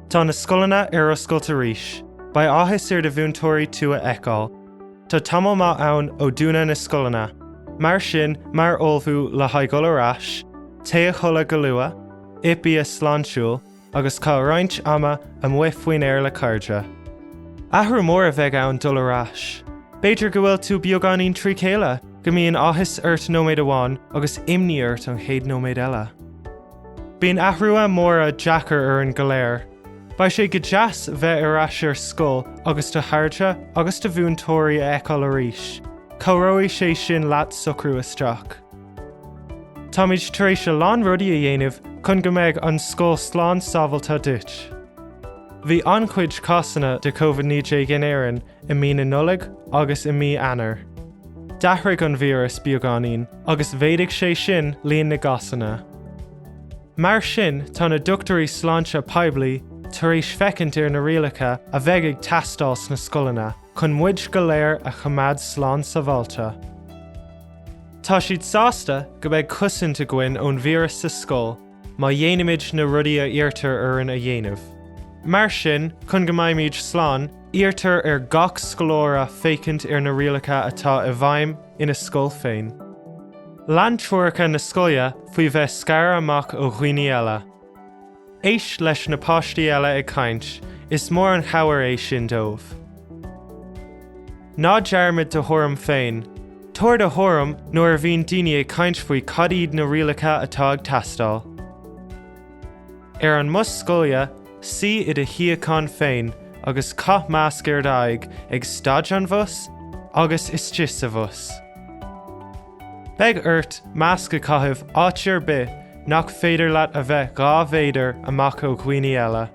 Tá na scoileanna ar oscailte arís, ba áthas ar de bhúntóirí tua eicáil. Tá tamil má ann ó dúna na scoileanna, mar sin mar olbhú le haghaidh arás, té a chola go luath, ipi a sláinsiúil, agus cá roinnt ama a muifhuin air le cairde. Ahrú mór a bheith ann dul arás. Beidir go bhfuil tú beagáinín trí chéile, go mbíonn áthas ort nóméid amháin agus imní ort an chéad nóméid eile. Bíonn athrua móra Jackar ar an goléir. Ba sé go deas bheith arás ar scoil agus do chairde agus do bhúntóirí a eicáil arís. Comhróidh sé sin leat socrú isteach. Táid tar éis se lán rudaí a dhéanamh chun go mbeidh an scoil sláán sábhailtá duit. Bhí ancuid cásanna de COVID-19 in éireann i mí na nullag agus i mí eanar. Dathraigh an víras beagáinín agus bhéidigh sé sin líon na gasanna. Mar sin tá na duchtarí sláinte poiblí tar éis feicint ar na rialacha a bheith ag teastáil na scoileanna chun muid go léir a chomad slán sa bhailte. Tá siad sásta go bheith cosanta gcuin ón víras sa scoil má dhéanamid na rudaí a íortar ar a dhéanamh. Mar sin, chun go mbeidh slán, íortar ar gach scoilóra fécint ar na rialacha atá i bhaim ina scoil féin. Leantuacha na scoile faoi bheith scair amach ó dhaoine eile. Éis leis na páistí eile ag caint, is mór an chabhar é sin dómh. Ná dearmid do thuairim féin. Tuair do thuairim nuair a bhíonn daoine ag caint faoi cadaíd na rialacha atá ag teastáil. Ar an mus scoile, si i de hiacán féin agus cath measc ar daig ag staid an bhus agus is just a bhus. Beg ort measc a caitheamh áitiar bith nach féidir leat a bheith gá bhéidir amach ó dhaoine eile.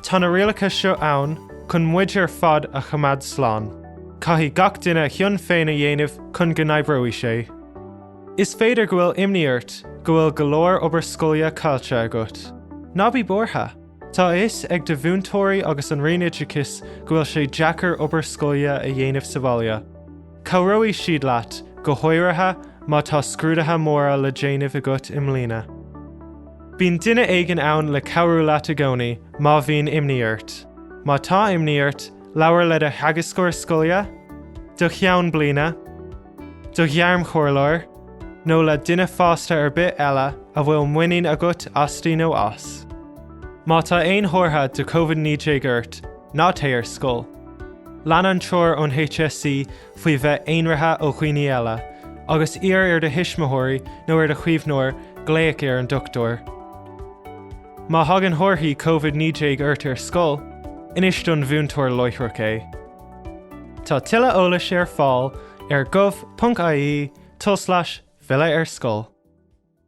Tá na rialacha seo ann chun muid ar fad a chomad slán. Caithfidh gach duine thion féin a dhéanamh chun go n-aibreoidh sé. Is féidir go bhfuil imníocht go bhfuil go leor obair scoile cailte agat. Ná bí bortha. Tá is ag de bhúntóirí agus an rianaideachas go bhfuil sé Jackar obair scoile a dhéanamh sa bhaile. Comhróidh siad leat go háirithe má tá scrúdathe móra le déanamh agat im lína. Bíonn duine éigean ann le cabhrú leat a gcónaí má bhíonn imníocht. Má tá imníocht, leabhar le a hagascóir scoile, do cheann bliana, do ghearm chomhairleoir, nó le duine fásta ar bith eile a bhfuil muineen agat astí nó as. Má tá aon thortha do COVID-19 ort, ná té ar scoil. Lean an treoir ón HSC faoi bheith aonraithe ó dhaoine eile, agus ar de hisismothirí nó ar de chuomhnóir gléic ar an doctor. Má hagann thorthaí COVID-19 ort ar scoil, inis don bhúntóir loithreach é. Tá tuilleadh eolais ar fáil ar gov.ie/Villa ar scoil.